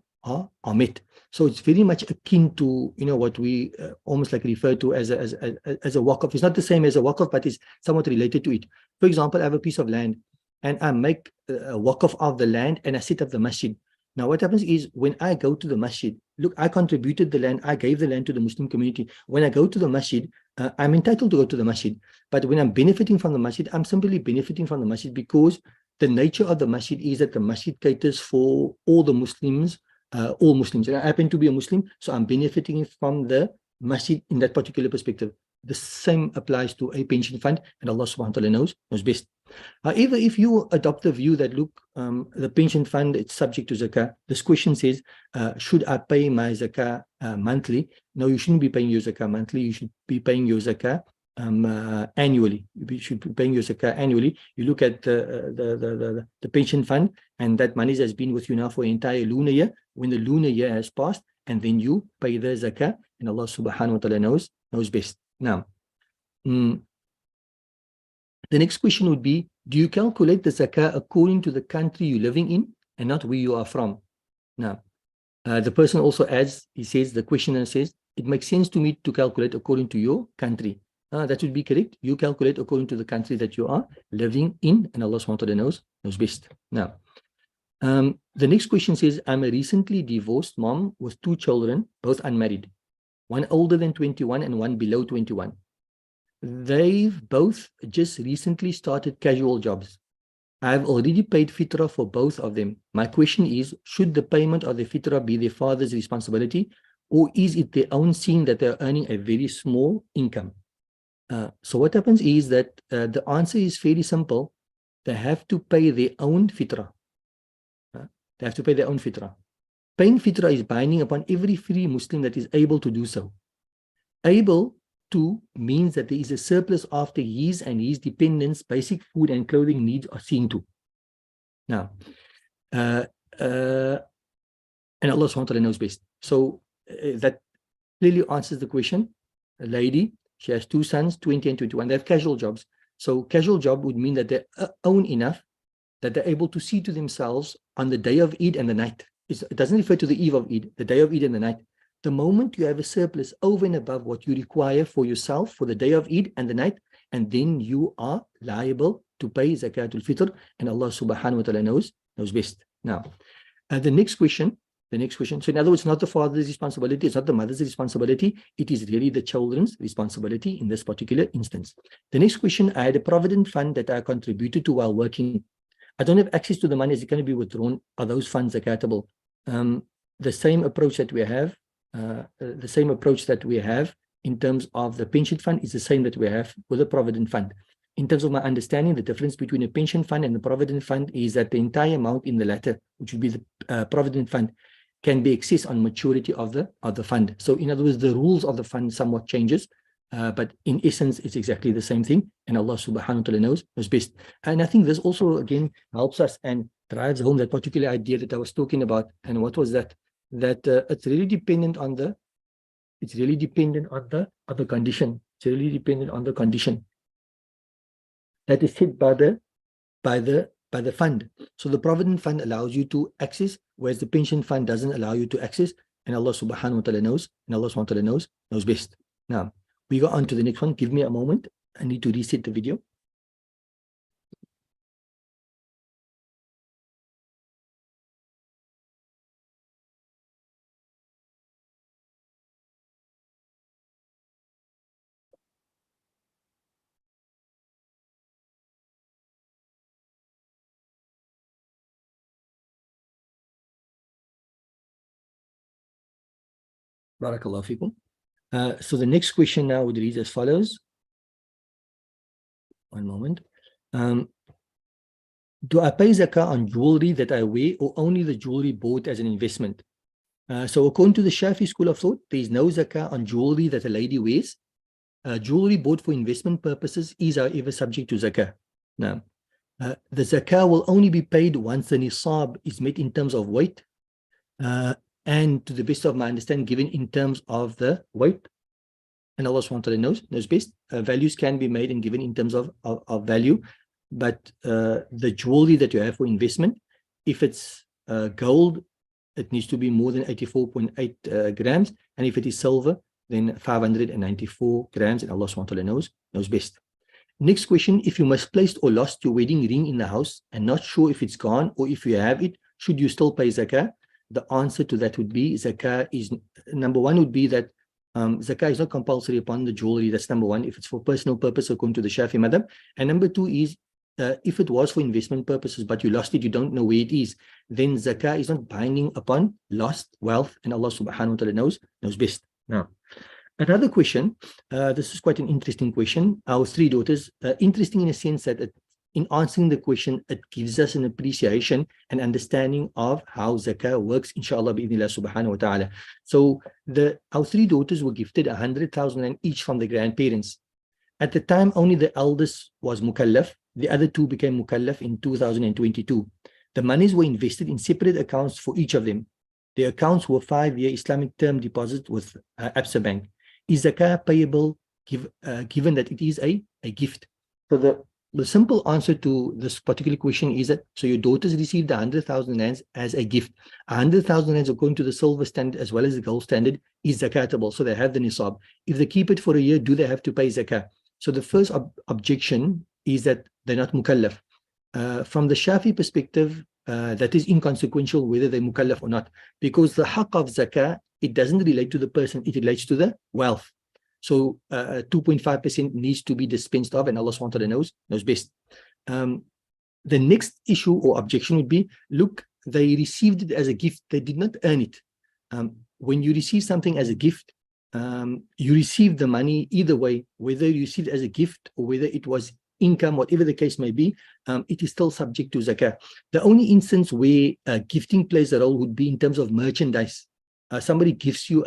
met. So it's very much akin to what we almost like refer to as a waqf. It's not the same as a waqf, but it's somewhat related to it. For example, I have a piece of land and I make a waqf of the land and I set up the masjid. Now what happens is when I go to the masjid, look, I contributed the land, I gave the land to the Muslim community. When I go to the masjid, I'm entitled to go to the masjid. But when I'm benefiting from the masjid, I'm simply benefiting from the masjid because the nature of the masjid is that the masjid caters for all the Muslims, all Muslims. And I happen to be a Muslim, so I'm benefiting from the masjid in that particular perspective. The same applies to a pension fund, and Allah subhanahu wa ta'ala knows best. However, if you adopt the view that, look, the pension fund, it's subject to zakah, this question says, should I pay my zakah monthly? No, you shouldn't be paying your zakah monthly. You should be paying your zakah annually. You should be paying your zakah annually. You look at the pension fund, and that money has been with you now for an entire lunar year. When the lunar year has passed, and then you pay the zakah, and Allah subhanahu wa ta'ala knows best. Now, the next question would be, do you calculate the zakah according to the country you're living in and not where you are from? Now, the person also adds, he says, the questioner says, it makes sense to me to calculate according to your country. That would be correct. You calculate according to the country that you are living in, and Allah subhanahu wa ta'ala knows best. Now, the next question says, I'm a recently divorced mom with 2 children, both unmarried, one older than 21 and one below 21. They've both just recently started casual jobs. I've already paid fitrah for both of them. My question is, should the payment of the fitrah be their father's responsibility, or is it their own, seeing that they're earning a very small income? So what happens is that the answer is fairly simple. They have to pay their own fitrah. They have to pay their own fitrah. Paying fitrah is binding upon every free Muslim that is able to do so. Able to means that there is a surplus after his and his dependents' basic food and clothing needs are seen to. Now, and Allah subhanahu wa ta'ala knows best. So that clearly answers the question. A lady, she has 2 sons, 20 and 21. They have casual jobs. So casual job would mean that they own enough that they're able to see to themselves on the day of Eid and the night. It doesn't refer to the eve of Eid, the day of Eid and the night. The moment you have a surplus over and above what you require for yourself for the day of Eid and the night, and then you are liable to pay Zakatul Fitr, and Allah subhanahu wa ta'ala knows best. Now, the next question, so in other words, not the father's responsibility, it's not the mother's responsibility, it is really the children's responsibility in this particular instance. The next question, I had a Provident fund that I contributed to while working. I don't have access to the money. Is it going to be withdrawn? Are those funds zakatable? The same approach that we have, in terms of the pension fund is the same that we have with the Provident fund. In terms of my understanding, the difference between a pension fund and the Provident fund is that the entire amount in the latter, which would be the Provident fund, can be accessed on maturity of the fund. So in other words, the rules of the fund somewhat changes, but in essence, it's exactly the same thing, and Allah subhanahu wa ta'ala knows best. And I think this also, again, helps us and drives home that particular idea that I was talking about. And what was that? That it's really dependent on the condition. It's really dependent on the condition that is set by the fund. So the Provident fund allows you to access, whereas the pension fund doesn't allow you to access, and Allah subhanahu wa ta'ala knows, and Allah subhanahu wa ta'ala knows best. Now, we go on to the next one. Give me a moment. I need to reset the video. Barakallahu fikum. So the next question now would read as follows. One moment. Do I pay zakah on jewelry that I wear, or only the jewelry bought as an investment? So according to the Shafi school of thought, there is no zakah on jewelry that a lady wears. Jewelry bought for investment purposes is, however, subject to zakah. Now, the zakah will only be paid once the nisab is met in terms of weight, and to the best of my understanding, given in terms of the weight, and Allah subhanahu wa ta'ala knows best. Values can be made and given in terms of value, but the jewelry that you have for investment, if it's gold, it needs to be more than 84.8 grams, and if it is silver, then 594 grams, and Allah subhanahu wa ta'ala knows best. Next question, if you misplaced or lost your wedding ring in the house and not sure if it's gone or if you have it, should you still pay zakah? The answer to that would be zakah is, number one would be that zakah is not compulsory upon the jewelry. That's number one, if it's for personal purpose according to the Shafi madhab. And number two is, if it was for investment purposes, but you lost it, you don't know where it is, then zakah is not binding upon lost wealth, and Allah subhanahu wa ta'ala knows best. Now, another question, this is quite an interesting question. Our three daughters, interesting in a sense that in answering the question, it gives us an appreciation and understanding of how zakah works, inshallah, bi'idhnillah subhanahu wa ta'ala. So our 3 daughters were gifted 100,000 each from the grandparents. At the time, only the eldest was mukallaf. The other 2 became mukallaf in 2022. The monies were invested in separate accounts for each of them. The accounts were 5-year Islamic term deposits with Absa Bank. Is zakah payable given that it is a gift? So the simple answer to this particular question is that, so your daughters received 100,000 rands as a gift. 100,000 rands according to the silver standard as well as the gold standard is zakatable. So they have the nisab. If they keep it for a year, do they have to pay zakah? So the first objection is that they're not mukallaf. From the Shafi perspective, that is inconsequential whether they're mukallaf or not, because the haqq of zakah, it doesn't relate to the person, it relates to the wealth. So 2.5% needs to be dispensed of, and Allah SWT knows best. The next issue or objection would be, look, they received it as a gift, they did not earn it. When you receive something as a gift, you receive the money either way, whether you receive it as a gift or whether it was income, whatever the case may be, it is still subject to zakah. The only instance where gifting plays a role would be in terms of merchandise. Somebody gives you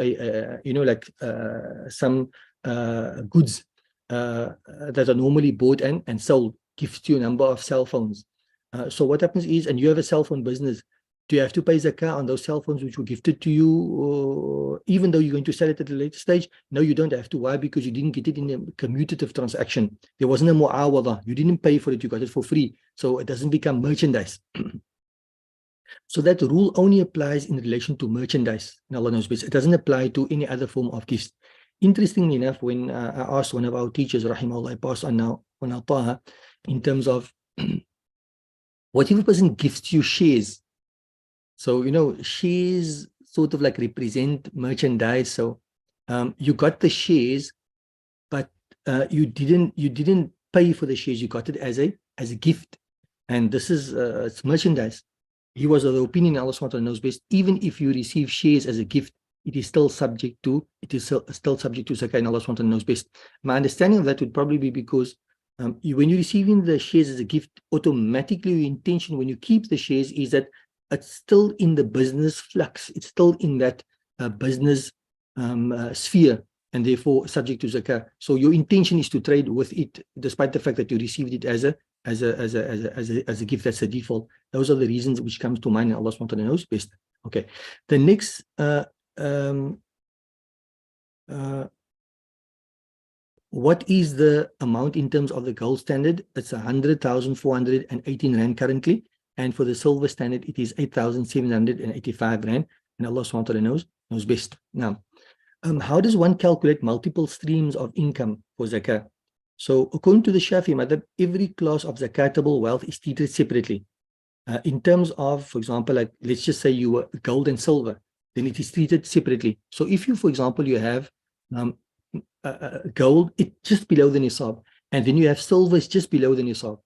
some goods that are normally bought and sold, gives you a number of cell phones. So what happens is, and you have a cell phone business, do you have to pay zakah on those cell phones which were gifted to you, even though you're going to sell it at a later stage? No, you don't have to. Why? Because you didn't get it in a commutative transaction. There wasn't a mu'awada. You didn't pay for it. You got it for free. So it doesn't become merchandise. So that rule only applies in relation to merchandise. And Allah knows best. It doesn't apply to any other form of gifts. Interestingly enough, when I asked one of our teachers, rahimahullah, I passed on now on our taha, in terms of what if a person gifts you shares? So, shares sort of like represent merchandise. So you got the shares, but you didn't pay for the shares. You got it as a gift. And this is it's merchandise. He was of the opinion, Allah SWT knows best, even if you receive shares as a gift, it is still subject to zakah, and Allah SWT knows best. My understanding of that would probably be because when you're receiving the shares as a gift, automatically your intention when you keep the shares is that it's still in the business flux, it's still in that business sphere, and therefore subject to zakah. So your intention is to trade with it, despite the fact that you received it as a gift. That's the default. Those are the reasons which comes to mind, and Allah SWT knows best. Okay, the next what is the amount in terms of the gold standard? It's 100,418 rand currently, and for the silver standard it is 8,785 rand, and Allah SWT knows best. Now, how does one calculate multiple streams of income for zakah? So according to the Shafi madhab, every class of zakatable wealth is treated separately. In terms of, for example, like let's just say you were gold and silver, then it is treated separately. So if you, for example, you have gold, it's just below the nisab, and then you have silver, it's just below the nisab.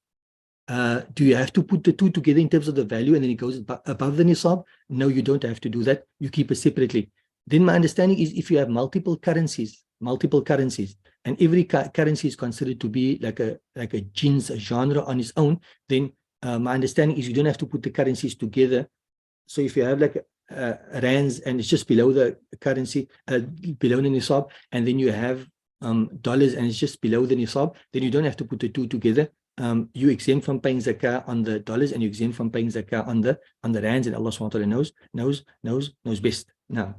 Do you have to put the two together in terms of the value and then it goes above the nisab? No, you don't have to do that. You keep it separately. Then my understanding is if you have multiple currencies, and every currency is considered to be like a jins, a genre on its own, then my understanding is you don't have to put the currencies together. So if you have like rands and it's just below the currency, below the nisab, and then you have dollars and it's just below the nisab, then you don't have to put the two together. You exempt from paying zakah on the dollars and you exempt from paying zakah on the rands, and Allah SWT knows best. Now,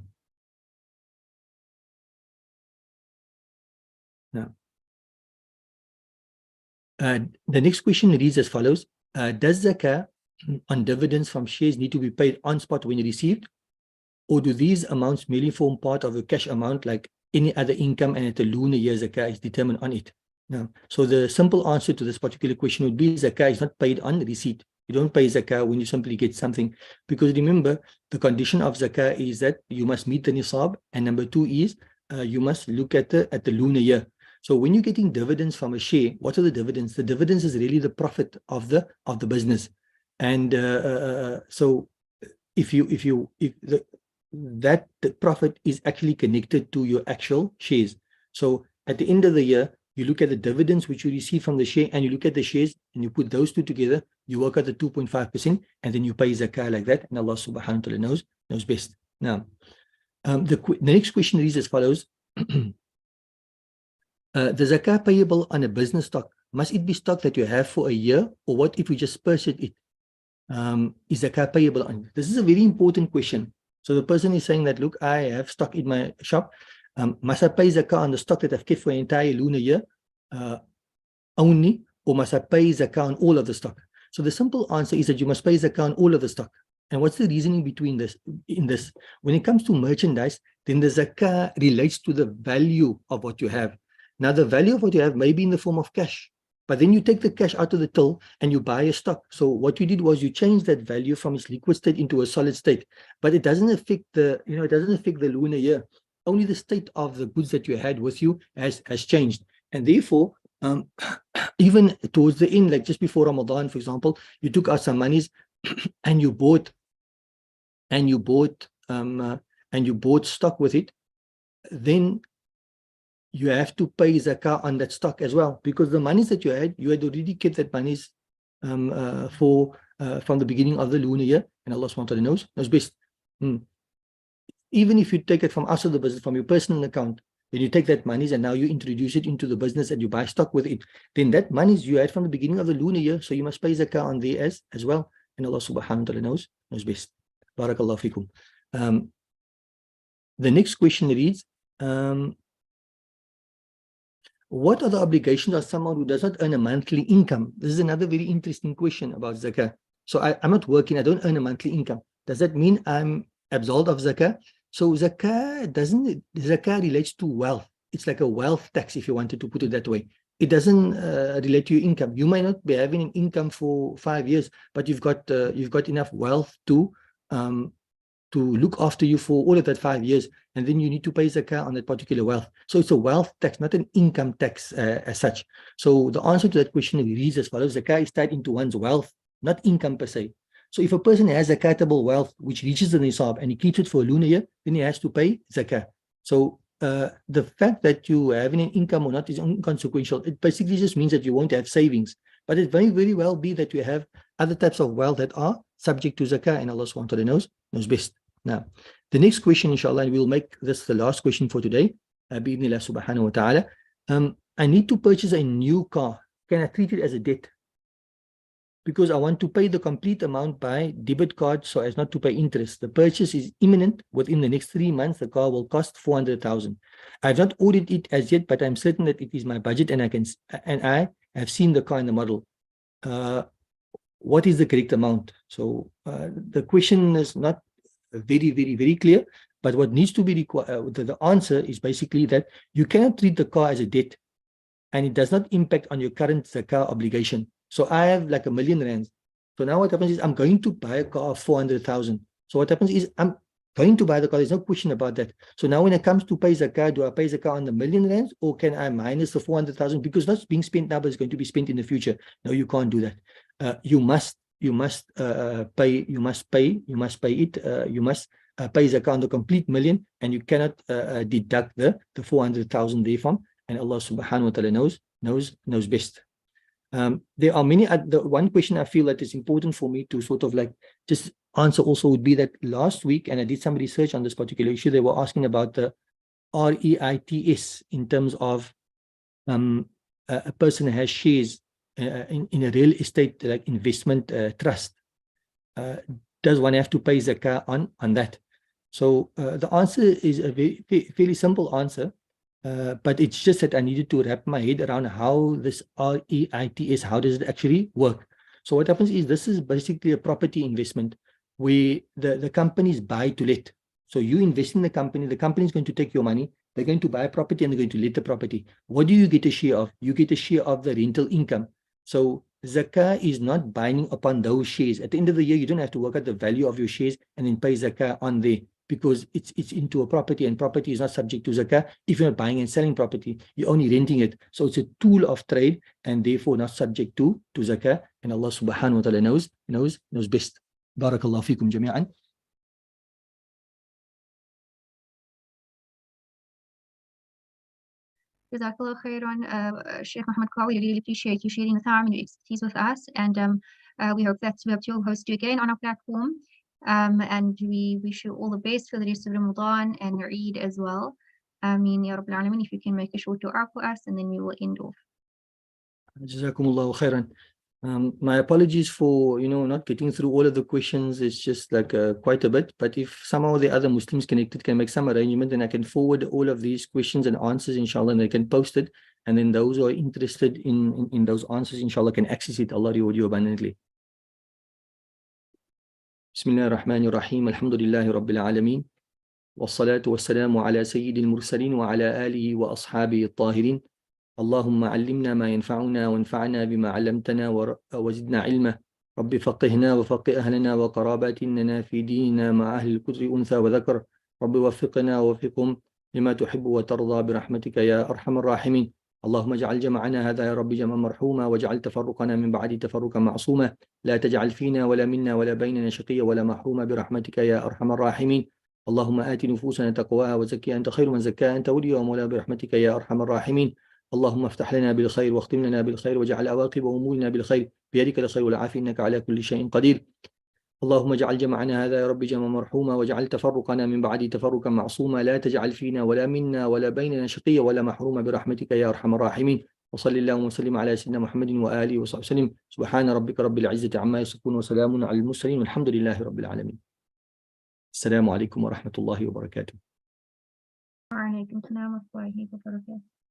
the next question reads as follows. Does zakah on dividends from shares need to be paid on spot when received, or do these amounts merely form part of a cash amount like any other income, and at a lunar year zakah is determined on it? Now, so the simple answer to this particular question would be zakah is not paid on receipt. You don't pay zakah when you simply get something, because remember, the condition of zakah is that you must meet the nisab, and number two is you must look at the lunar year. So when you're getting dividends from a share, what are the dividends? The dividends is really the profit of the business, and so if the profit is actually connected to your actual shares. So at the end of the year, you look at the dividends which you receive from the share, and you look at the shares, and you put those two together, you work out the 2.5%, and then you pay zakah like that, and Allah subhanahu wa ta'ala knows best. Now, the next question reads as follows. The zakah payable on a business stock, must it be stock that you have for a year, or what if you just purchased it? Is zakah payable on? This is a very important question. So the person is saying that, look, I have stock in my shop. Must I pay zakah on the stock that I've kept for an entire lunar year only, or must I pay zakah on all of the stock? So the simple answer is that you must pay zakah on all of the stock. And what's the reasoning between this? In this, when it comes to merchandise, then the zakah relates to the value of what you have. Now, the value of what you have may be in the form of cash, but then you take the cash out of the till and you buy a stock. So what you did was you changed that value from its liquid state into a solid state, but it doesn't affect the, it doesn't affect the lunar year. Only the state of the goods that you had with you has changed. And therefore, even towards the end, like just before Ramadan, for example, you took out some monies and you bought stock with it, then you have to pay zakah on that stock as well, because the monies that you had already kept that monies from the beginning of the lunar year, and Allah subhanahu wa ta'ala knows best. Even if you take it from outside the business, from your personal account, then you take that monies and now you introduce it into the business and you buy stock with it, then that monies you had from the beginning of the lunar year, so you must pay zakah on there as well, and Allah subhanahu wa ta'ala knows best. Barakallahu fikum. The next question reads, what are the obligations of someone who does not earn a monthly income? This is another very interesting question about zakah. So I'm not working, I don't earn a monthly income. Does that mean I'm absolved of zakah? So zakah relates to wealth. It's like a wealth tax, if you wanted to put it that way. It doesn't relate to your income. You might not be having an income for 5 years, but you've got enough wealth to look after you for all of that 5 years, and then you need to pay zakah on that particular wealth. So it's a wealth tax, not an income tax as such. So the answer to that question reads as follows: zakah is tied into one's wealth, not income per se. So if a person has zakatable wealth which reaches the nisab and he keeps it for a lunar year, then he has to pay zakah. So the fact that you having an income or not is inconsequential. It basically just means that you won't have savings. But it may very well be that you have other types of wealth that are subject to zakah, and Allah subhanahu wa ta'ala knows best. Now, the next question, inshallah, and we'll make this the last question for today, bi'idhnillah subhanahu wa ta'ala. I need to purchase a new car. Can I treat it as a debt? Because I want to pay the complete amount by debit card so as not to pay interest. The purchase is imminent. Within the next 3 months, the car will cost 400,000. I have not ordered it as yet, but I'm certain that it is my budget, and I have seen the car and the model. What is the correct amount? So the question is not very, very, very clear, but what needs to be required, the answer is basically that you cannot treat the car as a debt, and it does not impact on your current zakah obligation. So I have like R1 million. So now what happens is I'm going to buy a car of 400,000. So what happens is I'm going to buy the car. There's no question about that. So now when it comes to pay zakah, do I pay zakah on the R1 million, or can I minus the 400,000? Because that's being spent now, but it's going to be spent in the future. No, you can't do that. You must pay zakah on the complete million, and you cannot deduct the 400,000 therefrom, and Allah subhanahu wa ta'ala knows best. There are many. The one question I feel that is important for me to sort of like just answer also would be that last week, and I did some research on this particular issue, they were asking about the REITs in terms of a person has shares in a real estate like investment trust. Does one have to pay zakah on that? So the answer is a very, fairly simple answer. But it's just that I needed to wrap my head around how this REIT is, how does it actually work? So what happens is this is basically a property investment where the companies buy to let. So you invest in the company is going to take your money, they're going to buy a property and they're going to let the property. What do you get a share of? You get a share of the rental income. So zakah is not binding upon those shares. At the end of the year, you don't have to work out the value of your shares and then pay zakah on there, because it's into a property, and property is not subject to zakah. If you're not buying and selling property, you're only renting it. So it's a tool of trade and therefore not subject to zakah. And Allah subhanahu wa ta'ala knows best. Barakallahu fikum jami'an. Jazakallah khairan, Shaykh Muhammed Carr. We really appreciate you sharing the time and your expertise with us, and we hope that we hope to host you again on our platform. And we wish you all the best for the rest of Ramadan and your Eid as well. Ameen Ya Rabbil Alameen. If you can make a short dua for us, and then we will end off. Jazakumullahu khairan. My apologies for not getting through all of the questions. It's just like quite a bit. But if somehow the other Muslims connected can make some arrangement, then I can forward all of these questions and answers, inshallah, and they can post it. And then those who are interested in those answers, inshallah, can access it. Allah reward you abundantly. Bismillah ar-Rahman ar-Rahim. Alhamdulillahi Rabbil Alameen. والصلاة والسلام على سيد المرسلين وعلى آله وأصحابه الطاهرين. اللهم علمنا ما ينفعنا وانفعنا بما علمتنا وزدنا علما. رب فقهنا وفقه أهلنا وقرابات إننا في ديننا مع أهل الكتر أنثى وذكر. رب وفقنا ووفقهم لما تحب وترضى برحمتك يا أرحم الراحمين. اللهم اجعل جمعنا هذا يا رب جمعا مرحوما، واجعل تفرقنا من بعد تفرقا معصوما. لا تجعل فينا ولا منا ولا بيننا شقيا ولا محروما برحمتك يا أرحم الراحمين. اللهم آت نفوسنا تقواها وزكيها أنت خير من زكاها أنت وليها ومولاها برحمتك يا أرحم الراحمين. اللهم افتح لنا بالخير واختم لنا بالخير واجعل عواقب أمورنا بالخير، بيدك الخير والعافية إنك على كل شيء قدير. اللهم اجعل جمعنا هذا يا رب جمعا مرحوما، واجعل تفرقنا من بعد تفرقا معصوما. لا تجعل فينا ولا منا ولا بيننا شقيا ولا محروما برحمتك يا أرحم الراحمين. وصلى اللهم وسلم على سيدنا محمد وآله وصحبه وسلم. سبحان ربك رب العزة عما يصفون وسلام على المرسلين والحمد لله رب العالمين. السلام عليكم ورحمة الله وبركاته. وعليكم السلام ورحمة الله وبركاته.